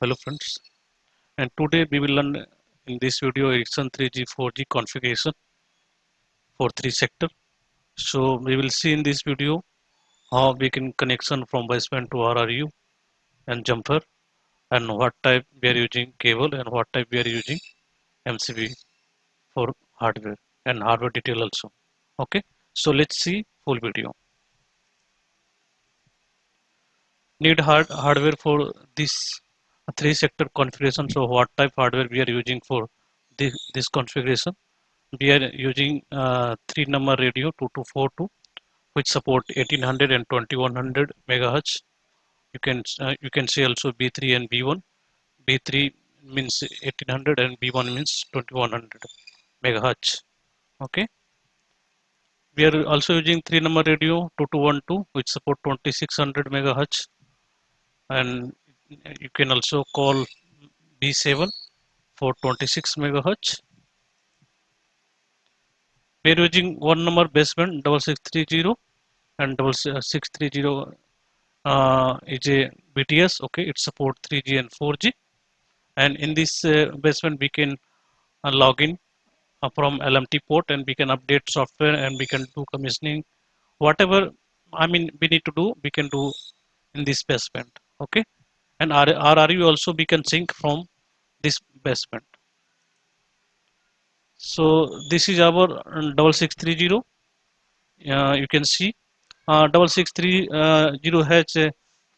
Hello friends, and today we will learn in this video Ericsson 3G 4G configuration for 3 sector. So we will see in this video how we can connection from baseband to RRU and jumper, and what type we are using cable and what type we are using MCB for hardware and hardware detail also. Okay, so let's see full video. Need hardware for this 3 sector configuration. So what type hardware we are using for this configuration? We are using 3 number radio 2242, which support 1800 and 2100 megahertz. You can see also B3 and B1. B3 means 1800 and B1 means 2100 megahertz. Okay. We are also using 3 number radio 2212, which support 2600 megahertz, and you can also call B7 for 26 megahertz. We are using 1 number baseband 6630 and 6630 is a BTS. Okay, it supports 3G and 4G, and in this basement we can log in from LMT port, and we can update software, and we can do commissioning, whatever we need to do, we can do in this basement. Okay, and RRU also we can sync from this basement. So this is our 6630. You can see 6630 has a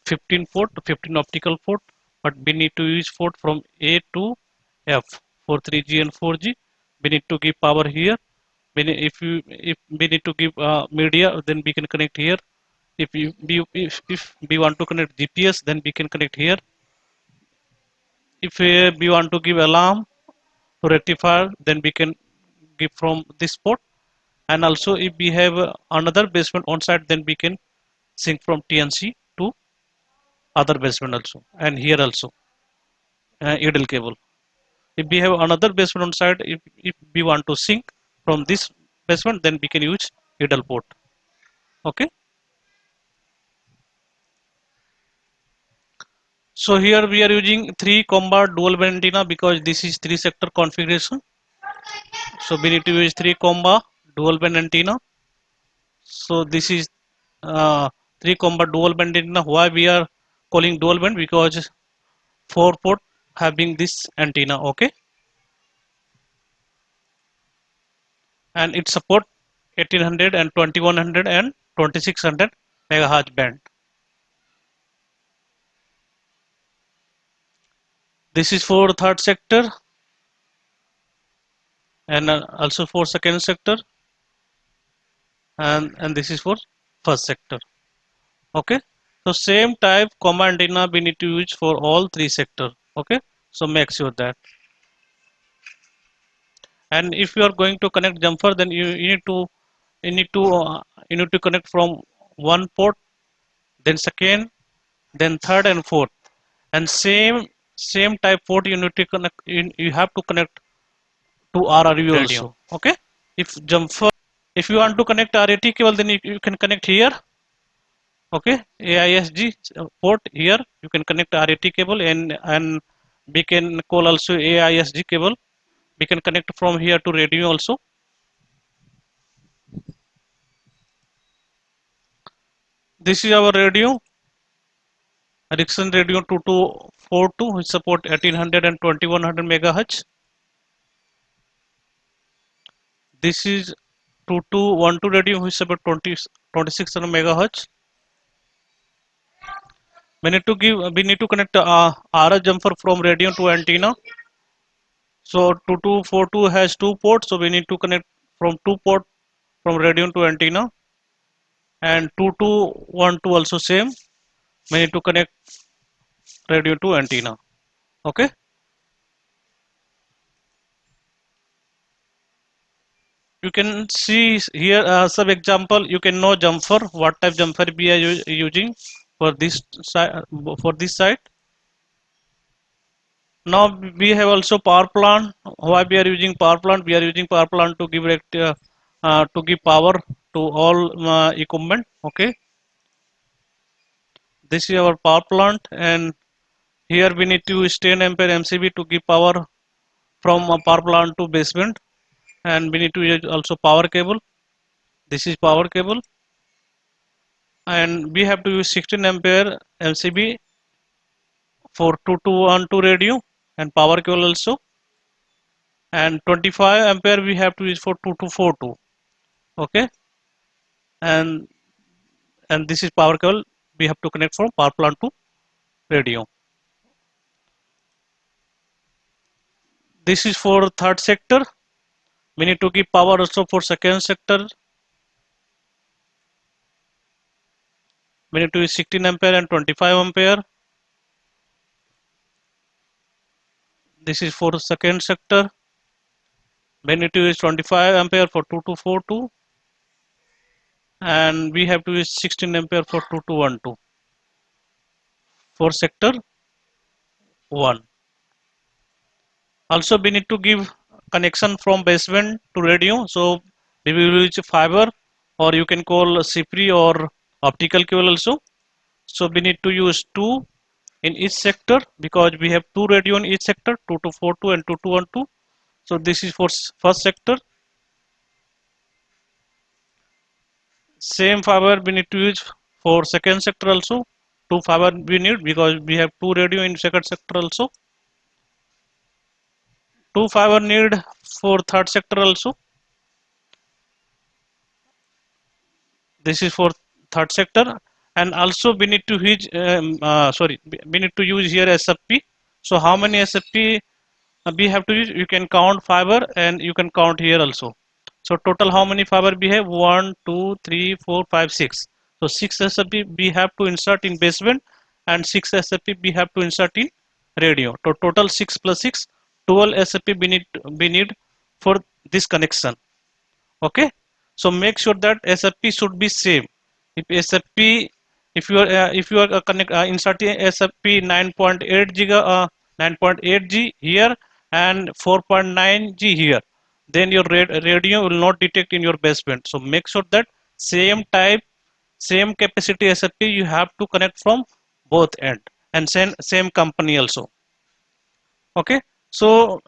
15 port, 15 optical port, but we need to use port from A to F for 3G and 4G. We need to give power here. If we need to give media, then we can connect here. If we want to connect GPS, then we can connect here. If we want to give alarm to rectifier, then we can give from this port. And also if we have another basement on site, then we can sync from TNC to other basement also, and here also EDL cable. If we have another basement on site, if we want to sync from this basement, then we can use EDL port. Okay. So here we are using 3 combo dual band antenna because this is 3 sector configuration. So we need to use 3 combo dual band antenna. So this is 3 combo dual band antenna. Why we are calling dual band? Because 4 port having this antenna. Okay, and it support 1800 and 2100 and 2600 megahertz band. This is for third sector, and also for second sector, and this is for first sector. Okay, so same type combo antenna we need to use for all 3 sector. Okay, so make sure that. And if you are going to connect jumper, then you need to you need to you need to connect from one port, then second, then third and fourth, and same type port you need to connect. You have to connect to RRU Radio. also. Okay, if jumper, if you want to connect RAT cable, then you can connect here. Okay, AISG port here you can connect RAT cable, and we can call also AISG cable. We can connect from here to radio also. This is our radio, Ericsson radio 2242, which support 1800 and 2100 megahertz. This is 2212 radio, which support 2600 megahertz. We need to connect RF jumper from radio to antenna. So 2242 has 2 ports, so we need to connect from 2 port from radio to antenna, and 2212 also same. We need to connect radio to antenna. Okay. You can see here some example. You can know jumper, what type jumper we are using for this site. Now we have also power plant. Why we are using power plant? We are using power plant to give power to all equipment. Okay, this is our power plant, and Here we need to use 10 ampere MCB to give power from a power plant to basement, and we need to use also power cable. This is power cable, and we have to use 16 ampere MCB for 2212 radio and power cable also, and 25 ampere we have to use for 2242. Okay, and this is power cable we have to connect from power plant to radio. This is for third sector. We need to give power also for second sector. We need to use 16 ampere and 25 ampere. This is for second sector. We need to use 25 ampere for 2242, and we have to use 16 ampere for 2212 for sector 1. Also we need to give connection from basement to radio, so we will use fiber, or you can call CPRI or optical cable also. So we need to use 2 in each sector, because we have 2 radio in each sector, 2242 and 2212. So this is for first sector. Same fiber we need to use for second sector also. 2 fiber we need, because we have 2 radio in second sector also. 2 fiber need for third sector also. This is for third sector, and also we need to use we need to use here SFP. So how many SFP we have to use? You can count fiber and you can count here also. So total how many fiber we have? 1 2 3 4 5 6. So 6 SFP we have to insert in basement, and 6 SFP we have to insert in radio. So total 6 plus 6, 12 SFP we need for this connection. Okay, so make sure that SFP should be same. If SFP, if you are inserting SFP 9.8 giga 9.8 G here and 4.9 G here, then your radio will not detect in your basement. So make sure that same type, same capacity SFP you have to connect from both end, and same company also. Okay, so,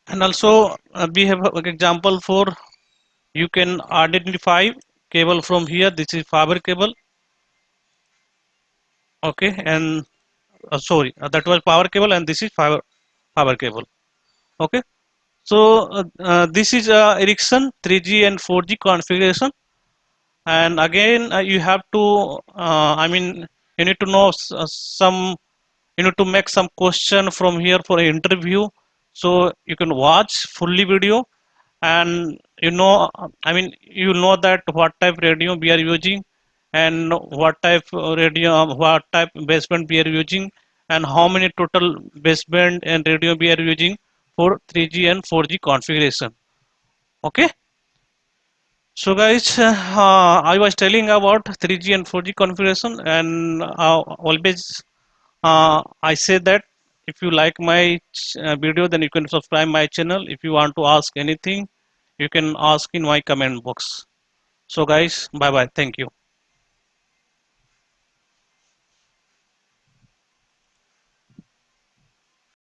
and also we have an example for, you can identify cable from here. This is fiber cable. Okay, and sorry, that was power cable, and this is fiber cable. Okay, so this is Ericsson 3G and 4G configuration, and again you have to I mean, you need to know some, you need to make some question from here for an interview, so you can watch fully video, and you know, I mean, you know that what type radio we are using, and what type radio, what type baseband we are using, and how many total baseband and radio we are using for 3G and 4G configuration. Okay, so guys, I was telling about 3G and 4G configuration, and always I say that if you like my video, then you can subscribe my channel. If you want to ask anything, you can ask in my comment box. So guys, bye bye, thank you.